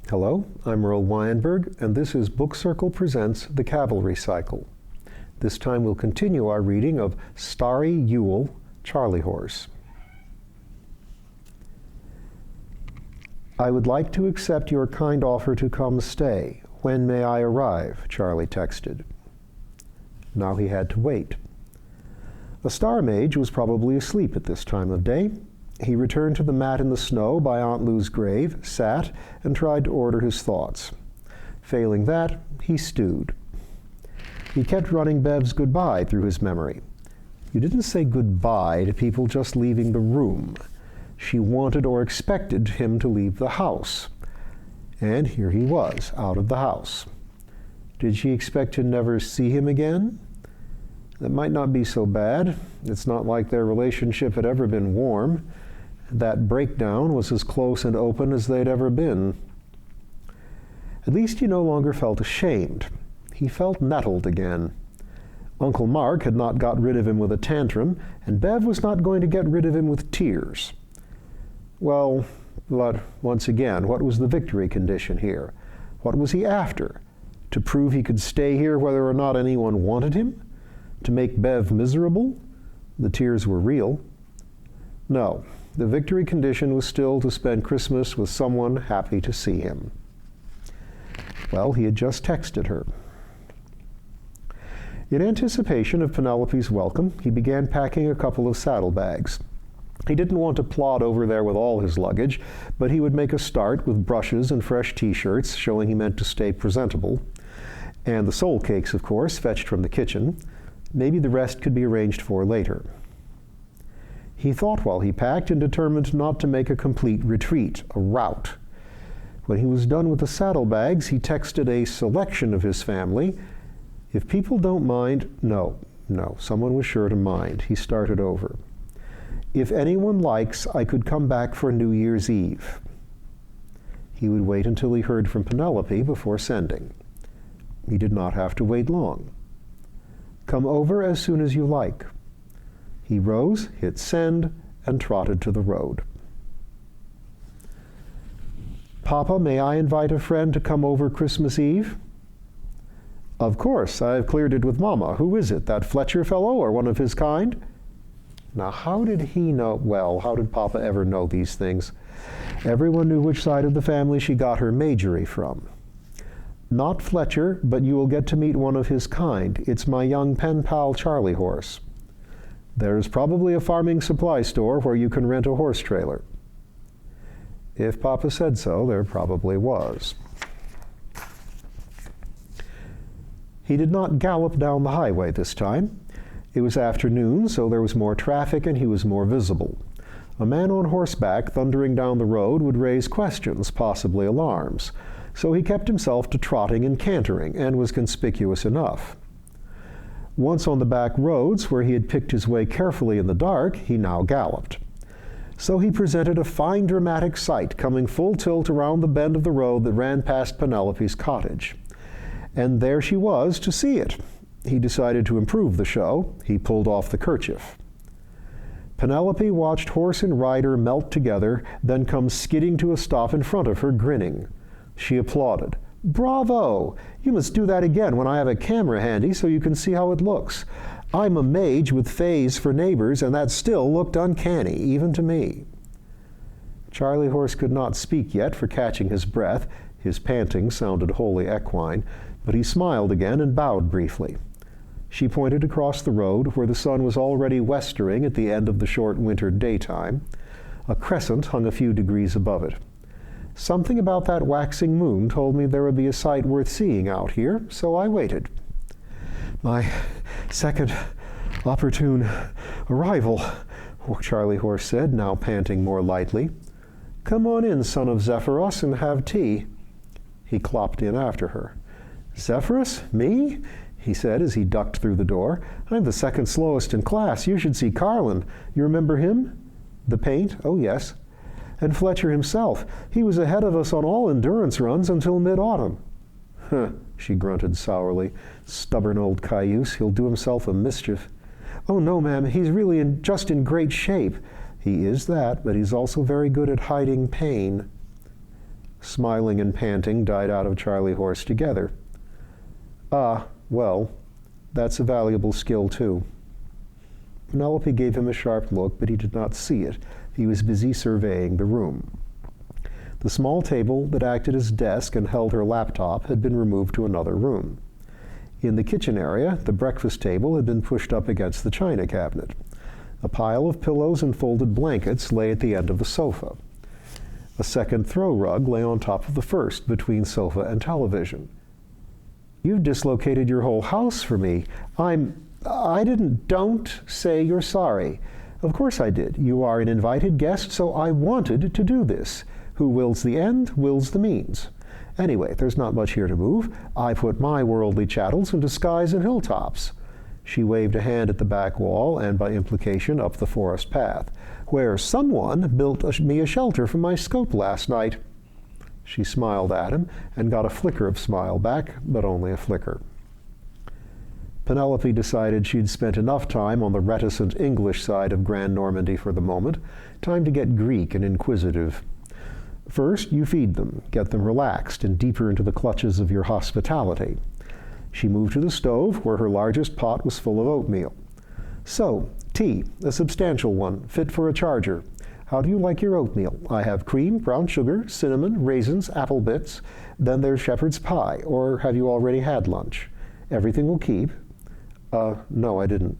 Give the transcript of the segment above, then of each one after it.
Hello, I'm Earl Weinberg, and this is Book Circle Presents The Cavalry Cycle. This time we'll continue our reading of Starry, Yule, Charliehorse. I would like to accept your kind offer to come stay. When may I arrive? Charlie texted. Now he had to wait. The Star Mage was probably asleep at this time of day. He returned to the mat in the snow by Aunt Lou's grave, sat, and tried to order his thoughts. Failing that, he stewed. He kept running Bev's goodbye through his memory. You didn't say goodbye to people just leaving the room. She wanted or expected him to leave the house. And here he was, out of the house. Did she expect to never see him again? That might not be so bad. It's not like their relationship had ever been warm. That breakdown was as close and open as they'd ever been. At least he no longer felt ashamed. He felt nettled again. Uncle Mark had not got rid of him with a tantrum, and Bev was not going to get rid of him with tears. Well, but once again, what was the victory condition here? What was he after? To prove he could stay here whether or not anyone wanted him? To make Bev miserable? The tears were real. No, the victory condition was still to spend Christmas with someone happy to see him. Well, he had just texted her. In anticipation of Penelope's welcome, he began packing a couple of saddlebags. He didn't want to plod over there with all his luggage, but he would make a start with brushes and fresh t-shirts, showing he meant to stay presentable. And the soul cakes, of course, fetched from the kitchen. Maybe the rest could be arranged for later. He thought while he packed and determined not to make a complete retreat, a rout. When he was done with the saddlebags, he texted a selection of his family. If people don't mind, no, someone was sure to mind. He started over. If anyone likes, I could come back for New Year's Eve. He would wait until he heard from Penelope before sending. He did not have to wait long. Come over as soon as you like. He rose, hit send, and trotted to the road. Papa, may I invite a friend to come over Christmas Eve? Of course, I've cleared it with Mama. Who is it, that Fletcher fellow or one of his kind? Now, how did he know? Well, how did Papa ever know these things? Everyone knew which side of the family she got her majory from. Not Fletcher, but you will get to meet one of his kind. It's my young pen pal, Charliehorse. There's probably a farming supply store where you can rent a horse trailer. If Papa said so, there probably was. He did not gallop down the highway this time. It was afternoon, so there was more traffic and he was more visible. A man on horseback thundering down the road would raise questions, possibly alarms. So he kept himself to trotting and cantering, and was conspicuous enough. Once on the back roads, where he had picked his way carefully in the dark, he now galloped. So he presented a fine dramatic sight, coming full tilt around the bend of the road that ran past Penelope's cottage. And there she was to see it. He decided to improve the show. He pulled off the kerchief. Penelope watched horse and rider melt together, then come skidding to a stop in front of her, grinning. She applauded. Bravo! You must do that again when I have a camera handy so you can see how it looks. I'm a mage with fays for neighbors, and that still looked uncanny, even to me. Charliehorse could not speak yet for catching his breath. His panting sounded wholly equine, but he smiled again and bowed briefly. She pointed across the road where the sun was already westering at the end of the short winter daytime. A crescent hung a few degrees above it. Something about that waxing moon told me there would be a sight worth seeing out here, so I waited. My second opportune arrival, Charliehorse said, now panting more lightly. Come on in, son of Zephyros, and have tea. He clopped in after her. Zephyrus? Me? He said as he ducked through the door. I'm the second slowest in class. You should see Carlin. You remember him? The paint? Oh, yes. And Fletcher himself, he was ahead of us on all endurance runs until mid-autumn. Huh, she grunted sourly. Stubborn old cayuse, he'll do himself a mischief. Oh, no, ma'am, he's really just in great shape. He is that, but he's also very good at hiding pain. Smiling and panting died out of Charliehorse together. Ah, well, that's a valuable skill, too. Penelope gave him a sharp look, but he did not see it. He was busy surveying the room. The small table that acted as desk and held her laptop had been removed to another room. In the kitchen area, the breakfast table had been pushed up against the china cabinet. A pile of pillows and folded blankets lay at the end of the sofa. A second throw rug lay on top of the first, between sofa and television. You've dislocated your whole house for me. Don't say you're sorry. Of course I did. You are an invited guest, so I wanted to do this. Who wills the end, wills the means. Anyway, there's not much here to move. I put my worldly chattels into skies and hilltops. She waved a hand at the back wall and, by implication, up the forest path, where someone built me a shelter from my scope last night. She smiled at him and got a flicker of smile back, but only a flicker. Penelope decided she'd spent enough time on the reticent English side of Grand Normandy for the moment, time to get Greek and inquisitive. First, you feed them, get them relaxed and deeper into the clutches of your hospitality. She moved to the stove, where her largest pot was full of oatmeal. So, tea, a substantial one, fit for a charger. How do you like your oatmeal? I have cream, brown sugar, cinnamon, raisins, apple bits. Then there's shepherd's pie, or have you already had lunch? Everything will keep. No, I didn't.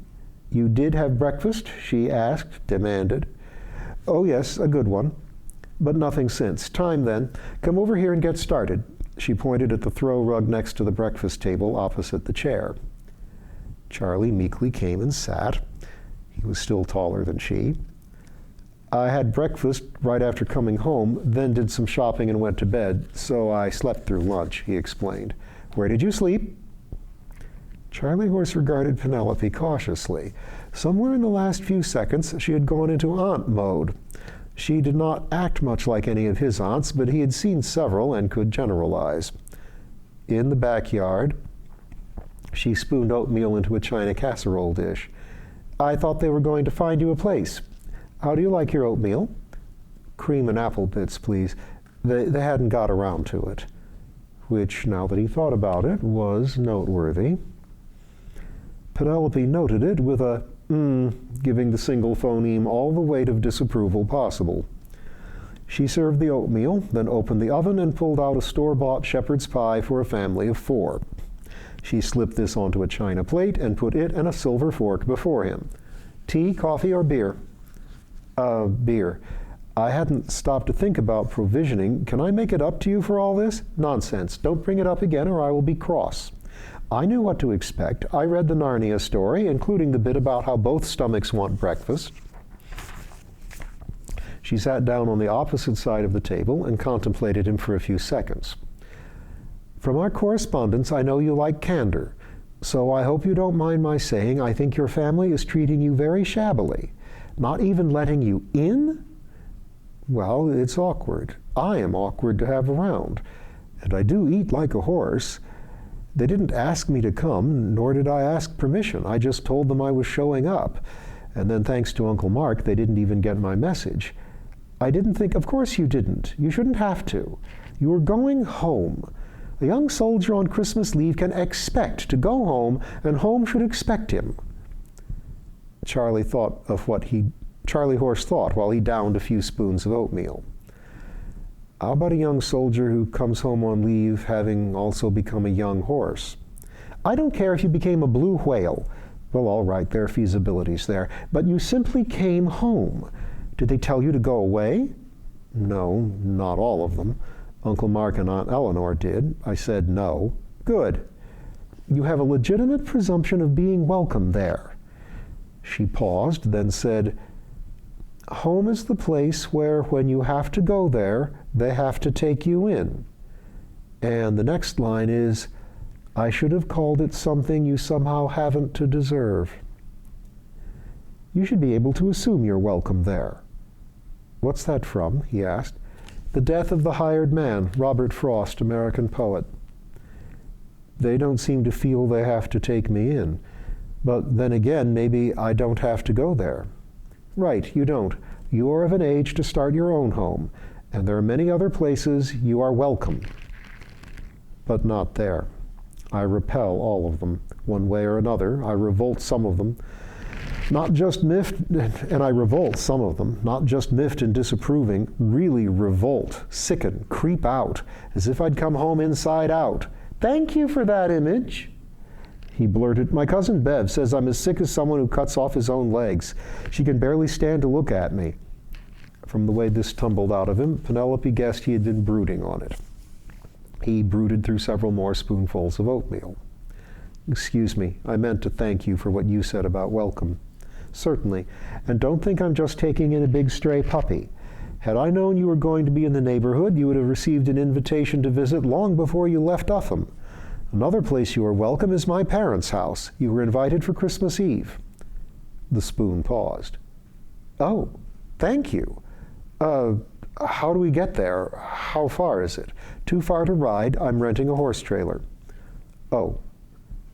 You did have breakfast? She asked, demanded. Oh, yes, a good one. But nothing since. Time, then. Come over here and get started. She pointed at the throw rug next to the breakfast table opposite the chair. Charlie meekly came and sat. He was still taller than she. I had breakfast right after coming home, then did some shopping and went to bed, so I slept through lunch, he explained. Where did you sleep? Charliehorse regarded Penelope cautiously. Somewhere in the last few seconds, she had gone into aunt mode. She did not act much like any of his aunts, but he had seen several and could generalize. In the backyard, she spooned oatmeal into a china casserole dish. I thought they were going to find you a place. How do you like your oatmeal? Cream and apple bits, please. They hadn't got around to it, which, now that he thought about it, was noteworthy. Penelope noted it with a giving the single phoneme all the weight of disapproval possible. She served the oatmeal, then opened the oven and pulled out a store-bought shepherd's pie for a family of 4. She slipped this onto a china plate and put it and a silver fork before him. Tea, coffee, or beer? Beer. I hadn't stopped to think about provisioning. Can I make it up to you for all this? Nonsense. Don't bring it up again or I will be cross. I knew what to expect. I read the Narnia story, including the bit about how both stomachs want breakfast. She sat down on the opposite side of the table and contemplated him for a few seconds. From our correspondence, I know you like candor, so I hope you don't mind my saying I think your family is treating you very shabbily. Not even letting you in? Well, it's awkward. I am awkward to have around, and I do eat like a horse. They didn't ask me to come, nor did I ask permission. I just told them I was showing up. And then thanks to Uncle Mark, they didn't even get my message. I didn't think, of course you didn't. You shouldn't have to. You were going home. A young soldier on Christmas leave can expect to go home, and home should expect him. Charliehorse thought while he downed a few spoons of oatmeal. How about a young soldier who comes home on leave having also become a young horse? I don't care if you became a blue whale. Well, all right, there are feasibilities there. But you simply came home. Did they tell you to go away? No, not all of them. Uncle Mark and Aunt Eleanor did. I said no. Good. You have a legitimate presumption of being welcome there. She paused, then said, home is the place where, when you have to go there, they have to take you in. And the next line is, I should have called it something you somehow haven't to deserve. You should be able to assume you're welcome there. What's that from? He asked. The Death of the Hired Man, Robert Frost, American poet. They don't seem to feel they have to take me in. But then again, maybe I don't have to go there. Right, you don't. You are of an age to start your own home, and there are many other places you are welcome. But not there. I repel all of them, one way or another. I revolt some of them. Not just miffed, and I revolt some of them, not just miffed and disapproving, really revolt, sicken, creep out, as if I'd come home inside out. Thank you for that image. He blurted, my cousin Bev says I'm as sick as someone who cuts off his own legs. She can barely stand to look at me. From the way this tumbled out of him, Penelope guessed he had been brooding on it. He brooded through several more spoonfuls of oatmeal. Excuse me, I meant to thank you for what you said about welcome. Certainly, and don't think I'm just taking in a big stray puppy. Had I known you were going to be in the neighborhood, you would have received an invitation to visit long before you left Upham. Another place you are welcome is my parents' house. You were invited for Christmas Eve. The spoon paused. Oh, thank you. How do we get there? How far is it? Too far to ride. I'm renting a horse trailer. Oh.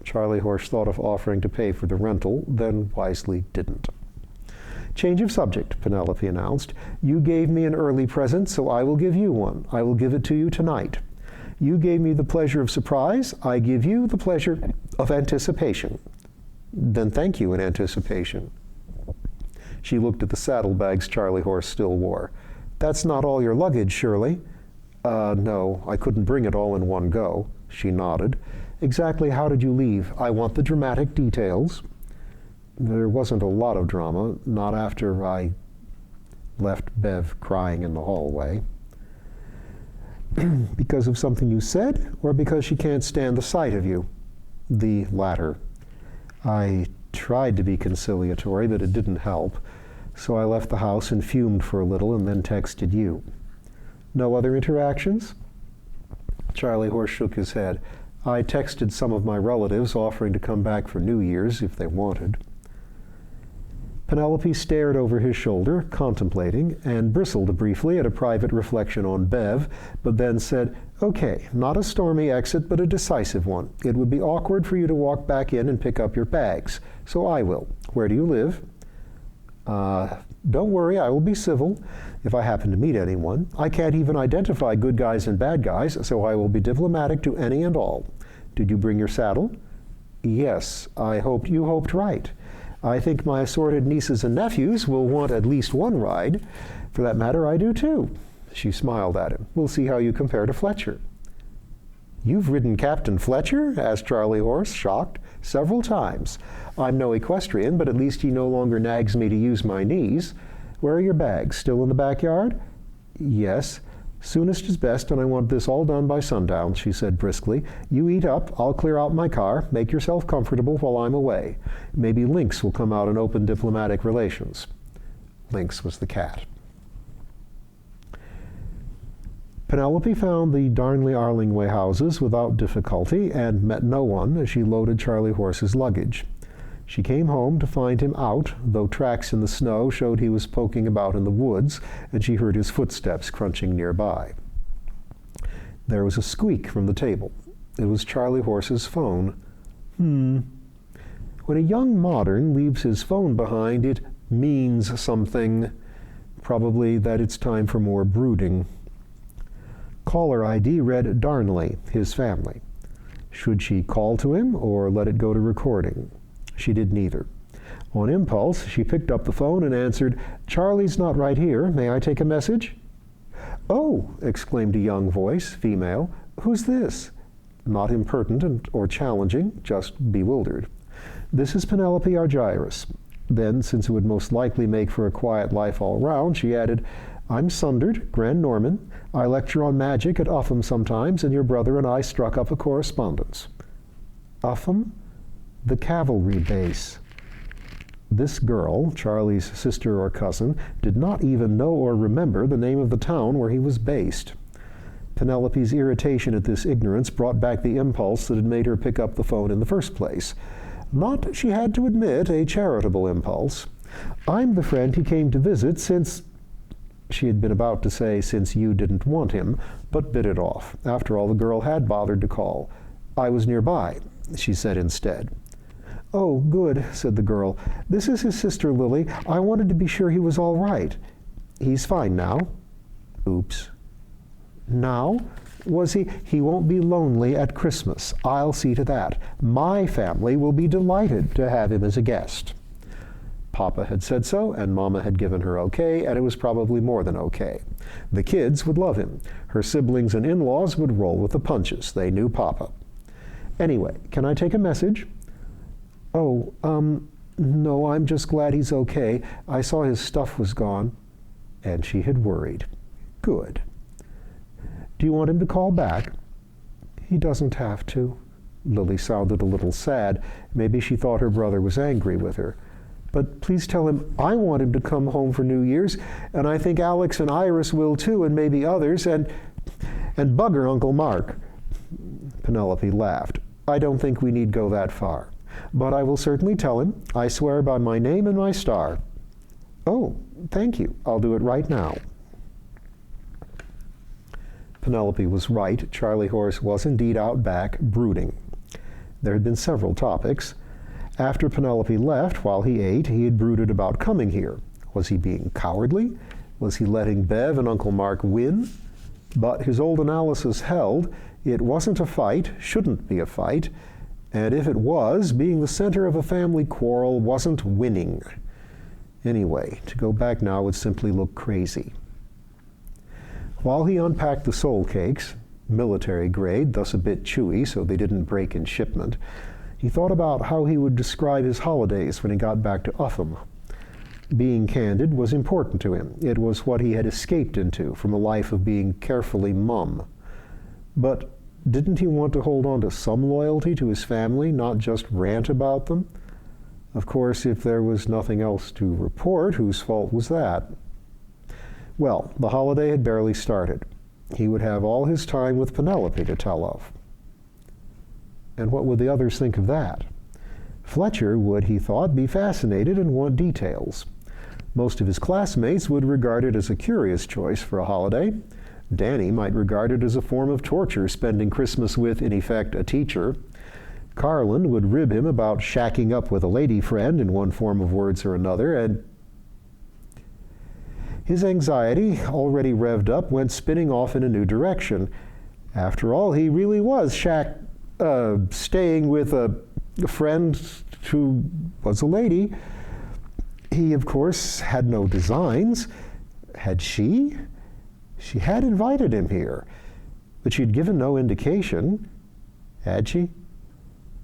Charliehorse thought of offering to pay for the rental, then wisely didn't. Change of subject, Penelope announced. You gave me an early present, so I will give you one. I will give it to you tonight. You gave me the pleasure of surprise. I give you the pleasure of anticipation. Then thank you in anticipation. She looked at the saddlebags Charliehorse still wore. That's not all your luggage, surely? No, I couldn't bring it all in one go. She nodded. Exactly how did you leave? I want the dramatic details. There wasn't a lot of drama, not after I left Bev crying in the hallway. Because of something you said, or because she can't stand the sight of you? The latter. I tried to be conciliatory, but it didn't help, so I left the house and fumed for a little and then texted you. No other interactions? Charliehorse shook his head. I texted some of my relatives offering to come back for New Year's if they wanted. Penelope stared over his shoulder, contemplating, and bristled briefly at a private reflection on Bev, but then said, Okay, not a stormy exit, but a decisive one. It would be awkward for you to walk back in and pick up your bags, so I will. Where do you live? Don't worry, I will be civil if I happen to meet anyone. I can't even identify good guys and bad guys, so I will be diplomatic to any and all. Did you bring your saddle? Yes, you hoped right. I think my assorted nieces and nephews will want at least one ride. For that matter, I do too. She smiled at him. We'll see how you compare to Fletcher. You've ridden Captain Fletcher? Asked Charliehorse, shocked. Several times. I'm no equestrian, but at least he no longer nags me to use my knees. Where are your bags? Still in the backyard? Yes. Soonest is best, and I want this all done by sundown, she said briskly. You eat up, I'll clear out my car, make yourself comfortable while I'm away. Maybe Lynx will come out and open diplomatic relations. Lynx was the cat. Penelope found the Darnley-Arlingway houses without difficulty and met no one as she loaded Charliehorse's luggage. She came home to find him out, though tracks in the snow showed he was poking about in the woods, and she heard his footsteps crunching nearby. There was a squeak from the table. It was Charliehorse's phone. When a young modern leaves his phone behind, it means something. Probably that it's time for more brooding. Caller ID read Darnley, his family. Should she call to him or let it go to recording? She did neither. On impulse, she picked up the phone and answered, Charlie's not right here. May I take a message? Oh, exclaimed a young voice, female. Who's this? Not impertinent or challenging, just bewildered. This is Penelope Argyros. Then, since it would most likely make for a quiet life all round, she added, I'm Sunderd, Grand Norman. I lecture on magic at Upham sometimes, and your brother and I struck up a correspondence. Upham? The Cavalry base. This girl, Charlie's sister or cousin, did not even know or remember the name of the town where he was based. Penelope's irritation at this ignorance brought back the impulse that had made her pick up the phone in the first place. Not, she had to admit, a charitable impulse. I'm the friend he came to visit since... She had been about to say, since you didn't want him, but bit it off. After all, the girl had bothered to call. I was nearby, she said instead. Oh, good, said the girl. This is his sister, Lily. I wanted to be sure he was all right. He's fine now. Oops. Now? Was he? He won't be lonely at Christmas. I'll see to that. My family will be delighted to have him as a guest. Papa had said so, and Mama had given her okay, and it was probably more than okay. The kids would love him. Her siblings and in-laws would roll with the punches. They knew Papa. Anyway, can I take a message? Oh, no, I'm just glad he's okay. I saw his stuff was gone. And she had worried. Good. Do you want him to call back? He doesn't have to. Lily sounded a little sad. Maybe she thought her brother was angry with her. But please tell him I want him to come home for New Year's, and I think Alex and Iris will too, and maybe others, and bugger Uncle Mark. Penelope laughed. I don't think we need go that far. But I will certainly tell him. I swear by my name and my star. Oh, thank you. I'll do it right now. Penelope was right. Charliehorse was indeed out back, brooding. There had been several topics. After Penelope left, while he ate, he had brooded about coming here. Was he being cowardly? Was he letting Bev and Uncle Mark win? But his old analysis held. It wasn't a fight, shouldn't be a fight, and if it was, being the center of a family quarrel wasn't winning. Anyway, to go back now would simply look crazy. While he unpacked the soul cakes, military grade, thus a bit chewy so they didn't break in shipment, he thought about how he would describe his holidays when he got back to Upham. Being candid was important to him. It was what he had escaped into from a life of being carefully mum. But didn't he want to hold on to some loyalty to his family, not just rant about them? Of course, if there was nothing else to report, whose fault was that? Well, the holiday had barely started. He would have all his time with Penelope to tell of. And what would the others think of that? Fletcher would, he thought, be fascinated and want details. Most of his classmates would regard it as a curious choice for a holiday. Danny might regard it as a form of torture, spending Christmas with, in effect, a teacher. Carlin would rib him about shacking up with a lady friend in one form of words or another, and his anxiety, already revved up, went spinning off in a new direction. After all, he really was staying with a friend who was a lady. He, of course, had no designs. Had she? She had invited him here, but she'd given no indication. Had she?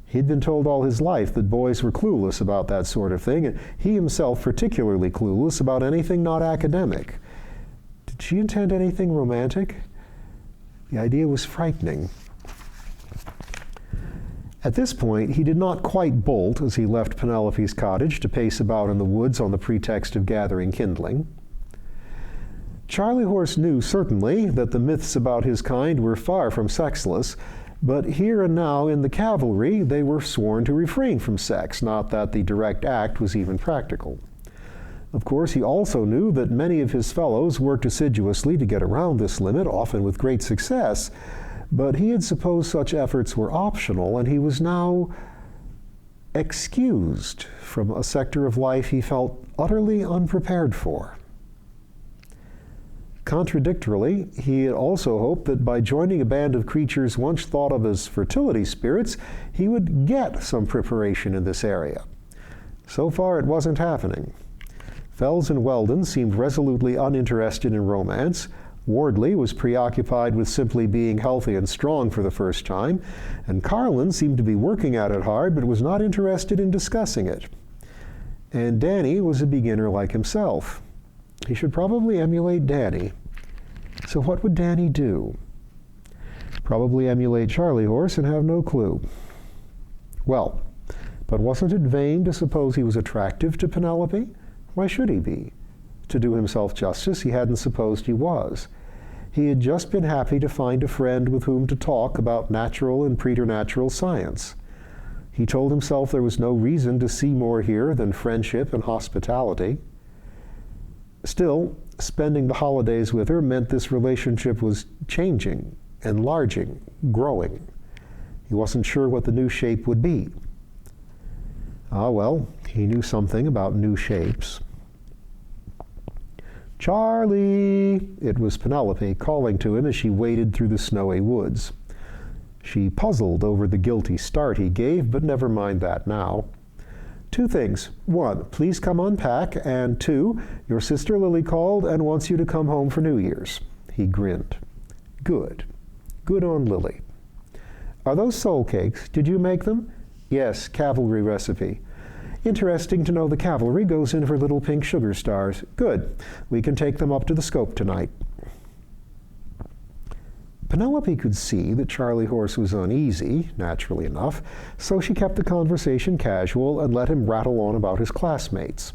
He'd been told all his life that boys were clueless about that sort of thing, and he himself particularly clueless about anything not academic. Did she intend anything romantic? The idea was frightening. At this point, he did not quite bolt as he left Penelope's cottage to pace about in the woods on the pretext of gathering kindling. Charliehorse knew certainly that the myths about his kind were far from sexless, but here and now in the Cavalry they were sworn to refrain from sex, not that the direct act was even practical. Of course, he also knew that many of his fellows worked assiduously to get around this limit, often with great success, but he had supposed such efforts were optional, and he was now excused from a sector of life he felt utterly unprepared for. Contradictorily, he had also hoped that by joining a band of creatures once thought of as fertility spirits, he would get some preparation in this area. So far, it wasn't happening. Fells and Weldon seemed resolutely uninterested in romance. Wardley was preoccupied with simply being healthy and strong for the first time, and Carlin seemed to be working at it hard but was not interested in discussing it. And Danny was a beginner like himself. He should probably emulate Danny. So what would Danny do? Probably emulate Charliehorse and have no clue. Well, but wasn't it vain to suppose he was attractive to Penelope? Why should he be? To do himself justice, he hadn't supposed he was. He had just been happy to find a friend with whom to talk about natural and preternatural science. He told himself there was no reason to see more here than friendship and hospitality. Still, Spending the holidays with her meant this relationship was changing, enlarging, growing. He wasn't sure what the new shape would be. Ah, well, he knew something about new shapes. "Charlie!" It was Penelope calling to him as she waded through the snowy woods. She puzzled over the guilty start he gave, but never mind that now. "Two things. One, please come unpack, and two, your sister Lily called and wants you to come home for New Year's." He grinned. "Good. Good on Lily. Are those soul cakes? Did you make them?" "Yes, Cavalry recipe." "Interesting to know the Cavalry goes in for little pink sugar stars." "Good. We can take them up to the scope tonight." Penelope could see that Charliehorse was uneasy, naturally enough, so she kept the conversation casual and let him rattle on about his classmates.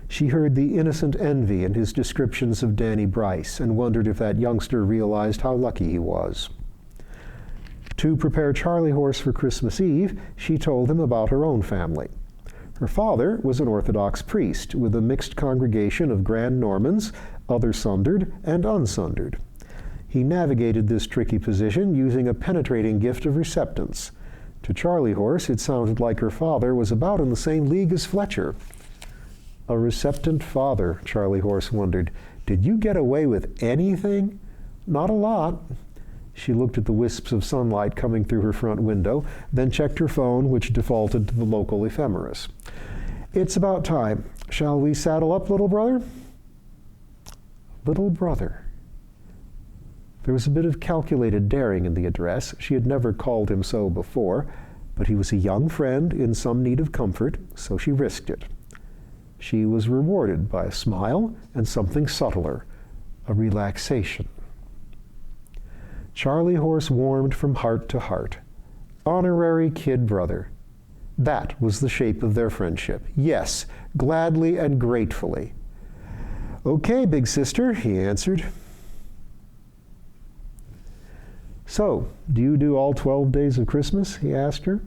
She heard the innocent envy in his descriptions of Danny Bryce and wondered if that youngster realized how lucky he was. To prepare Charliehorse for Christmas Eve, she told him about her own family. Her father was an Orthodox priest with a mixed congregation of Grand Normans, other sundered and unsundered. He navigated this tricky position using a penetrating gift of receptance. To Charliehorse, it sounded like her father was about in the same league as Fletcher. A receptant father, Charliehorse wondered. Did you get away with anything? Not a lot. She looked at the wisps of sunlight coming through her front window, then checked her phone, which defaulted to the local ephemeris. "It's about time. Shall we saddle up, little brother?" Little brother. There was a bit of calculated daring in the address. She had never called him so before, but he was a young friend in some need of comfort, so she risked it. She was rewarded by a smile and something subtler, a relaxation. Charliehorse warmed from heart to heart. Honorary kid brother. That was the shape of their friendship. Yes, gladly and gratefully. "Okay, big sister," he answered. "So, do you do all 12 days of Christmas?" he asked her.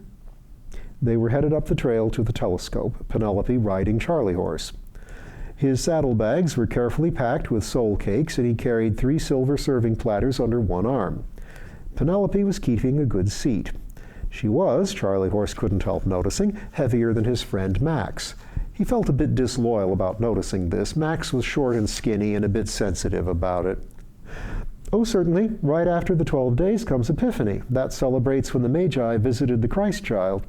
They were headed up the trail to the telescope, Penelope riding Charliehorse. His saddlebags were carefully packed with soul cakes, and he carried 3 silver serving platters under one arm. Penelope was keeping a good seat. She was, Charliehorse couldn't help noticing, heavier than his friend Max. He felt a bit disloyal about noticing this. Max was short and skinny and a bit sensitive about it. "Oh, certainly. Right after the 12 days comes Epiphany. That celebrates when the Magi visited the Christ child."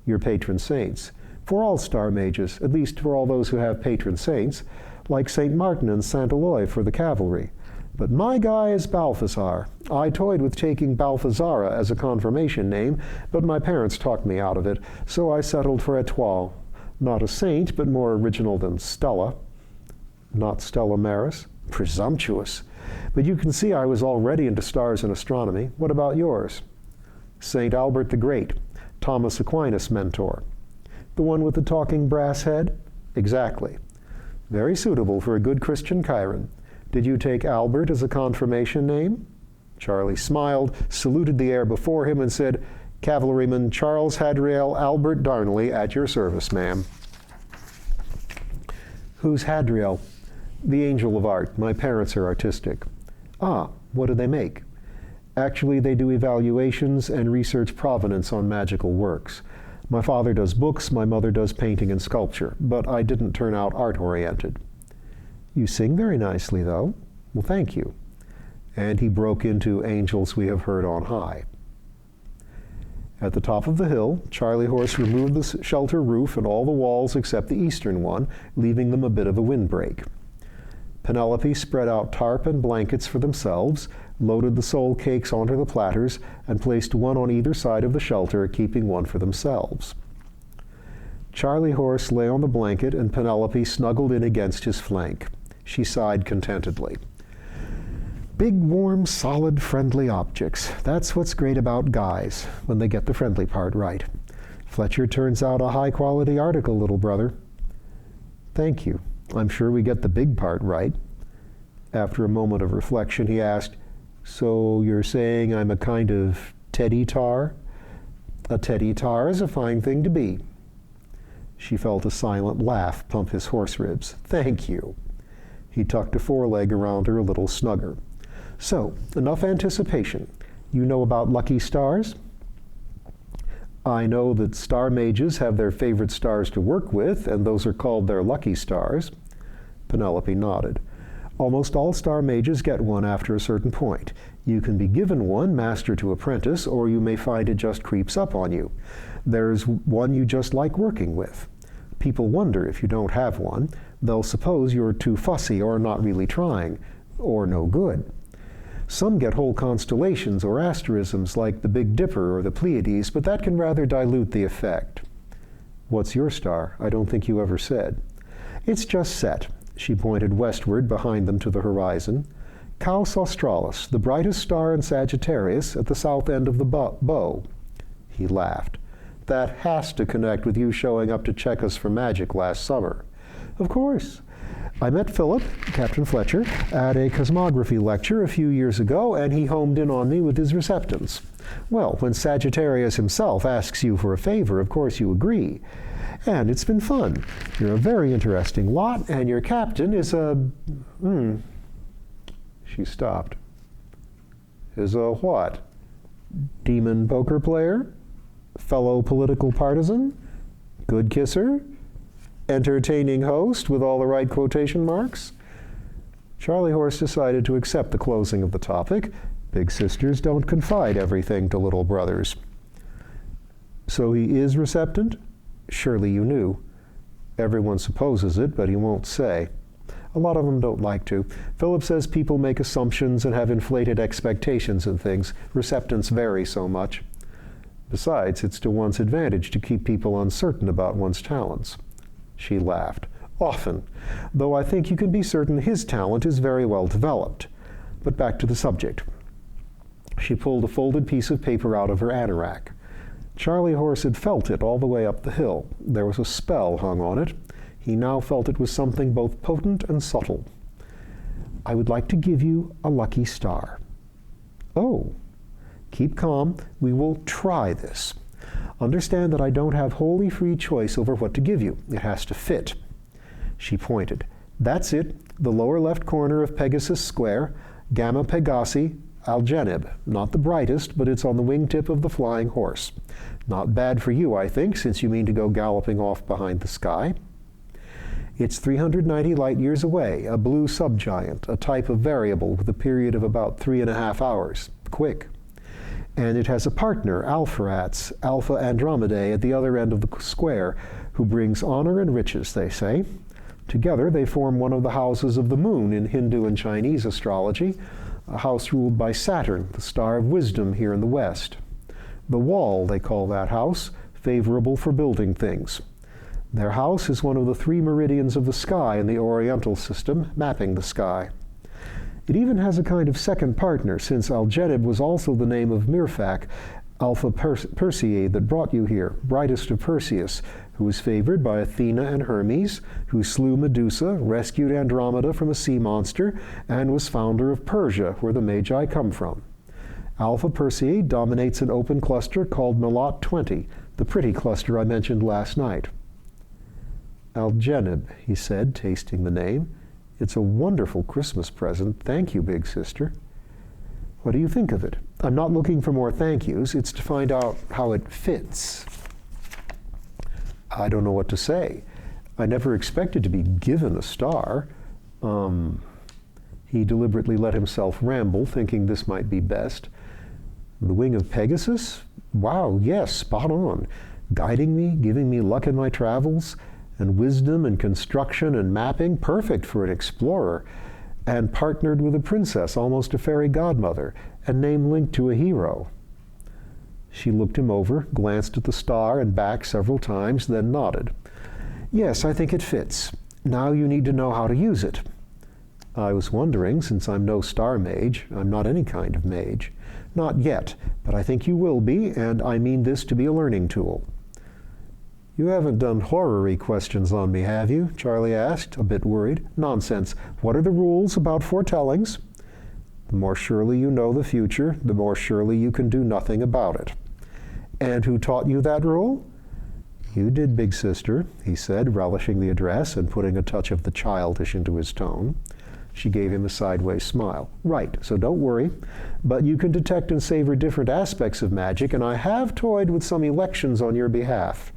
"Your patron saints." "For all star mages, at least for all those who have patron saints, like St. Martin and St. Eloi for the Cavalry. But my guy is Balthazar. I toyed with taking Balthazara as a confirmation name, but my parents talked me out of it, so I settled for Étoile. Not a saint, but more original than Stella." "Not Stella Maris?" "Presumptuous. But you can see I was already into stars and astronomy. What about yours?" "St. Albert the Great, Thomas Aquinas' mentor." "The one with the talking brass head?" "Exactly." "Very suitable for a good Christian Chiron. Did you take Albert as a confirmation name?" Charlie smiled, saluted the air before him, and said, "Cavalryman Charles Hadriel Albert Darnley at your service, ma'am." "Who's Hadriel?" "The angel of art. My parents are artistic." "Ah, what do they make?" "Actually, they do evaluations and research provenance on magical works. My father does books, my mother does painting and sculpture, but I didn't turn out art-oriented." "You sing very nicely, though." "Well, thank you." And he broke into Angels We Have Heard on High. At the top of the hill, Charliehorse removed the shelter roof and all the walls except the eastern one, leaving them a bit of a windbreak. Penelope spread out tarp and blankets for themselves, loaded the soul cakes onto the platters, and placed one on either side of the shelter, keeping one for themselves. Charliehorse lay on the blanket, and Penelope snuggled in against his flank. She sighed contentedly. Big, warm, solid, friendly objects. That's what's great about guys, when they get the friendly part right. Fletcher turns out a high-quality article, little brother. Thank you. I'm sure we get the big part right. After a moment of reflection, he asked, "So you're saying I'm a kind of teddy tar?" "A teddy tar is a fine thing to be." She felt a silent laugh pump his horse ribs. "Thank you." He tucked a foreleg around her a little snugger. So, enough anticipation. You know about lucky stars? I know that star mages have their favorite stars to work with, and those are called their lucky stars. Penelope nodded. Almost all star mages get one after a certain point. You can be given one, master to apprentice, or you may find it just creeps up on you. There's one you just like working with. People wonder if you don't have one. They'll suppose you're too fussy or not really trying, or no good. Some get whole constellations or asterisms like the Big Dipper or the Pleiades, but that can rather dilute the effect. What's your star? I don't think you ever said. It's just set. She pointed westward behind them to the horizon. Caus Australis, the brightest star in Sagittarius at the south end of the bow. He laughed. That has to connect with you showing up to check us for magic last summer. Of course. I met Philip, Captain Fletcher, at a cosmography lecture a few years ago, and he homed in on me with his receptance. Well, when Sagittarius himself asks you for a favor, of course you agree. And it's been fun. You're a very interesting lot, and your captain is a... She stopped. Is a what? Demon poker player? Fellow political partisan? Good kisser? Entertaining host with all the right quotation marks? Charliehorse decided to accept the closing of the topic. Big sisters don't confide everything to little brothers. So he is receptant? Surely you knew. Everyone supposes it, but he won't say. A lot of them don't like to. Philip says people make assumptions and have inflated expectations and things. Receptants vary so much. Besides, it's to one's advantage to keep people uncertain about one's talents. She laughed. Often, though I think you can be certain his talent is very well developed. But back to the subject. She pulled a folded piece of paper out of her anorak. Charliehorse had felt it all the way up the hill. There was a spell hung on it. He now felt it was something both potent and subtle. I would like to give you a lucky star. Oh. Keep calm. We will try this. Understand that I don't have wholly free choice over what to give you. It has to fit. She pointed. That's it, the lower left corner of Pegasus Square, Gamma Pegasi, Algenib. Not the brightest, but it's on the wingtip of the flying horse. Not bad for you, I think, since you mean to go galloping off behind the sky. It's 390 light-years away, a blue subgiant, a type of variable with a period of about 3.5 hours. Quick. And it has a partner, Alpheratz, Alpha Andromedae, at the other end of the square, who brings honor and riches, they say. Together they form one of the houses of the moon in Hindu and Chinese astrology, a house ruled by Saturn, the star of wisdom here in the west. The wall, they call that house, favorable for building things. Their house is one of the 3 meridians of the sky in the Oriental system, mapping the sky. It even has a kind of second partner, since Algenib was also the name of Mirfak, Alpha Persei, that brought you here, brightest of Perseus, who was favored by Athena and Hermes, who slew Medusa, rescued Andromeda from a sea monster, and was founder of Persia, where the Magi come from. Alpha Persei dominates an open cluster called Melot 20, the pretty cluster I mentioned last night. Algenib, he said, tasting the name. It's a wonderful Christmas present. Thank you, big sister. What do you think of it? I'm not looking for more thank yous. It's to find out how it fits. I don't know what to say. I never expected to be given a star. He deliberately let himself ramble, thinking this might be best. The wing of Pegasus? Wow, yes, spot on. Guiding me, giving me luck in my travels, and wisdom and construction and mapping, perfect for an explorer, and partnered with a princess, almost a fairy godmother, and name linked to a hero. She looked him over, glanced at the star and back several times, then nodded. Yes, I think it fits. Now you need to know how to use it. I was wondering, since I'm no star mage, I'm not any kind of mage. Not yet, but I think you will be, and I mean this to be a learning tool. You haven't done horror-y questions on me, have you? Charlie asked, a bit worried. Nonsense. What are the rules about foretellings? The more surely you know the future, the more surely you can do nothing about it. And who taught you that rule? You did, big sister, he said, relishing the address and putting a touch of the childish into his tone. She gave him a sideways smile. Right, so don't worry. But you can detect and savor different aspects of magic, and I have toyed with some elections on your behalf.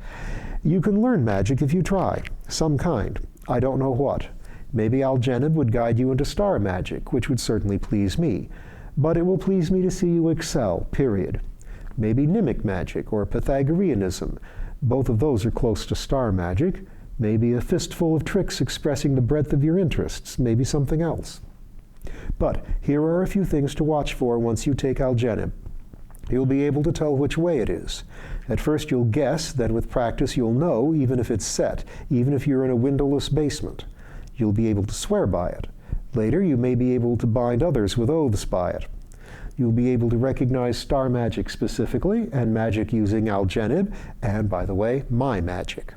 You can learn magic if you try, some kind. I don't know what. Maybe Algenib would guide you into star magic, which would certainly please me. But it will please me to see you excel, period. Maybe Mimic magic or Pythagoreanism. Both of those are close to star magic. Maybe a fistful of tricks expressing the breadth of your interests. Maybe something else. But here are a few things to watch for once you take Algenib. You'll be able to tell which way it is. At first you'll guess, then with practice you'll know, even if it's set, even if you're in a windowless basement. You'll be able to swear by it. Later you may be able to bind others with oaths by it. You'll be able to recognize star magic specifically, and magic using Algenib, and, by the way, my magic.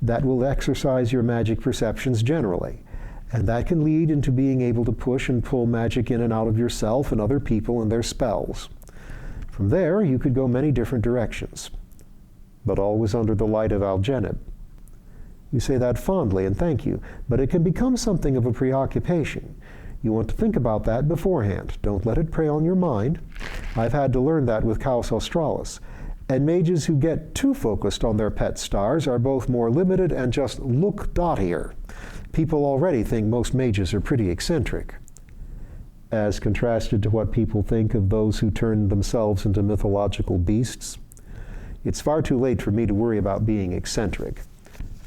That will exercise your magic perceptions generally, and that can lead into being able to push and pull magic in and out of yourself and other people and their spells. From there, you could go many different directions, but always under the light of Algenib. You say that fondly, and thank you, but it can become something of a preoccupation. You want to think about that beforehand. Don't let it prey on your mind. I've had to learn that with Caus Australis. And mages who get too focused on their pet stars are both more limited and just look dottier. People already think most mages are pretty eccentric, as contrasted to what people think of those who turn themselves into mythological beasts. It's far too late for me to worry about being eccentric.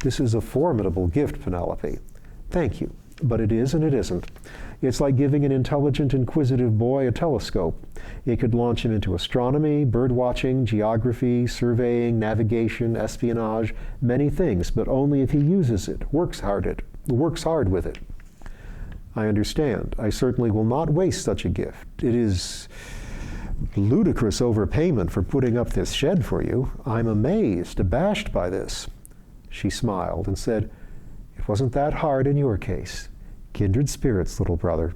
This is a formidable gift, Penelope. Thank you, but it is and it isn't. It's like giving an intelligent, inquisitive boy a telescope. It could launch him into astronomy, birdwatching, geography, surveying, navigation, espionage, many things, but only if he uses it, works hard with it. I understand. I certainly will not waste such a gift. It is ludicrous overpayment for putting up this shed for you. I'm amazed, abashed by this. She smiled and said, "It wasn't that hard in your case. Kindred spirits, little brother."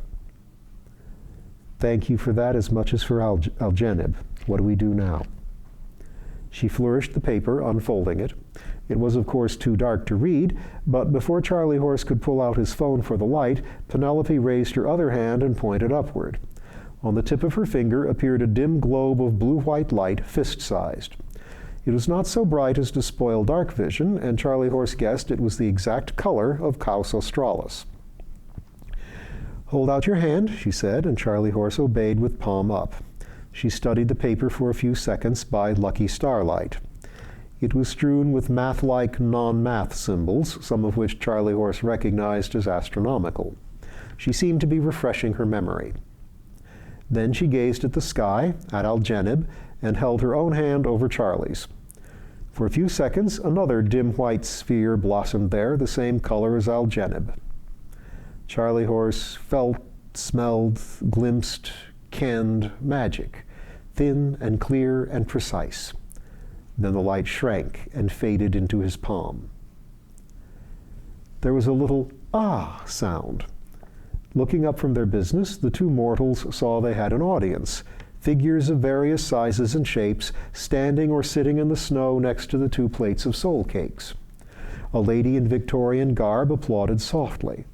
Thank you for that as much as for Algenib. What do we do now? She flourished the paper, unfolding it. It was, of course, too dark to read, but before Charliehorse could pull out his phone for the light, Penelope raised her other hand and pointed upward. On the tip of her finger appeared a dim globe of blue-white light, fist-sized. It was not so bright as to spoil dark vision, and Charliehorse guessed it was the exact color of Caus Australis. "Hold out your hand," she said, and Charliehorse obeyed with palm up. She studied the paper for a few seconds by lucky starlight. It was strewn with math-like non-math symbols, some of which Charliehorse recognized as astronomical. She seemed to be refreshing her memory. Then she gazed at the sky, at Algenib, and held her own hand over Charlie's. For a few seconds, another dim white sphere blossomed there, the same color as Algenib. Charliehorse felt, smelled, glimpsed, kenned magic, thin and clear and precise. Then the light shrank and faded into his palm. There was a little "ah" sound. Looking up from their business, the two mortals saw they had an audience, figures of various sizes and shapes, standing or sitting in the snow next to the 2 plates of soul cakes. A lady in Victorian garb applauded softly.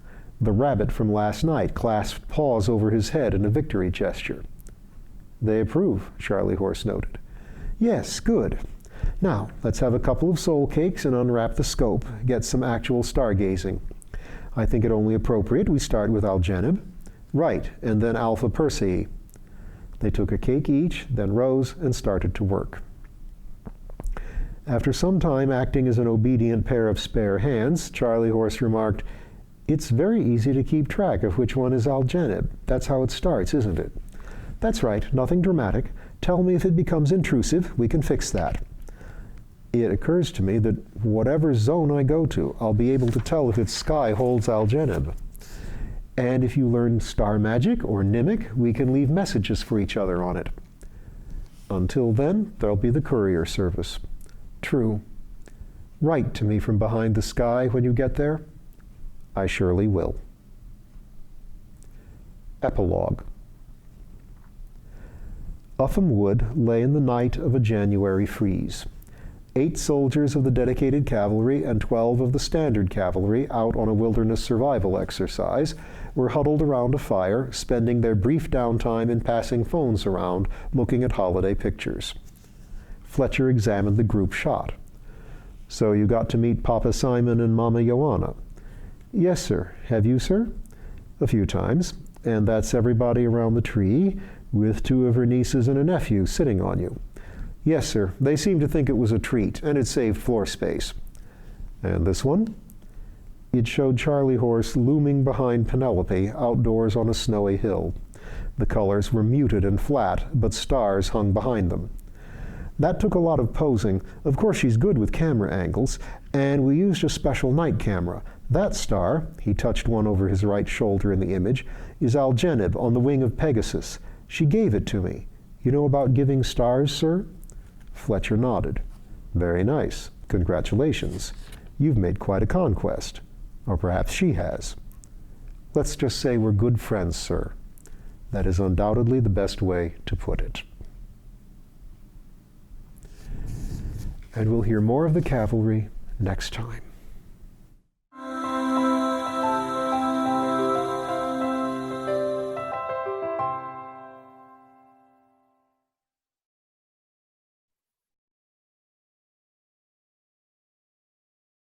The rabbit from last night clasped paws over his head in a victory gesture. "They approve," Charliehorse noted. "Yes, good. Now, let's have a couple of soul cakes and unwrap the scope, get some actual stargazing. I think it only appropriate we start with Algenib." "Right, and then Alpha Persei." They took a cake each, then rose and started to work. After some time acting as an obedient pair of spare hands, Charliehorse remarked, "It's very easy to keep track of which one is Algenib. That's how it starts, isn't it?" "That's right, nothing dramatic. Tell me if it becomes intrusive. We can fix that." It occurs to me that whatever zone I go to, I'll be able to tell if its sky holds Algenib. And if you learn star magic or Mimic, we can leave messages for each other on it. Until then, there'll be the courier service. True. Write to me from behind the sky when you get there. I surely will. Epilogue. Upham Wood lay in the night of a January freeze. 8 soldiers of the dedicated cavalry and 12 of the standard cavalry out on a wilderness survival exercise were huddled around a fire, spending their brief downtime in passing phones around, looking at holiday pictures. Fletcher examined the group shot. "So you got to meet Papa Simon and Mama Joanna?" "Yes, sir. Have you, sir?" "A few times. And that's everybody around the tree, with 2 of her nieces and a nephew sitting on you?" "Yes, sir. They seemed to think it was a treat, and it saved floor space." "And this one?" It showed Charliehorse looming behind Penelope outdoors on a snowy hill. The colors were muted and flat, but stars hung behind them. "That took a lot of posing. Of course, she's good with camera angles, and we used a special night camera. That star," he touched one over his right shoulder in the image, "is Algenib on the wing of Pegasus. She gave it to me. You know about giving stars, sir?" Fletcher nodded. "Very nice. Congratulations. You've made quite a conquest. Or perhaps she has." "Let's just say we're good friends, sir." That is undoubtedly the best way to put it. And we'll hear more of the cavalry next time.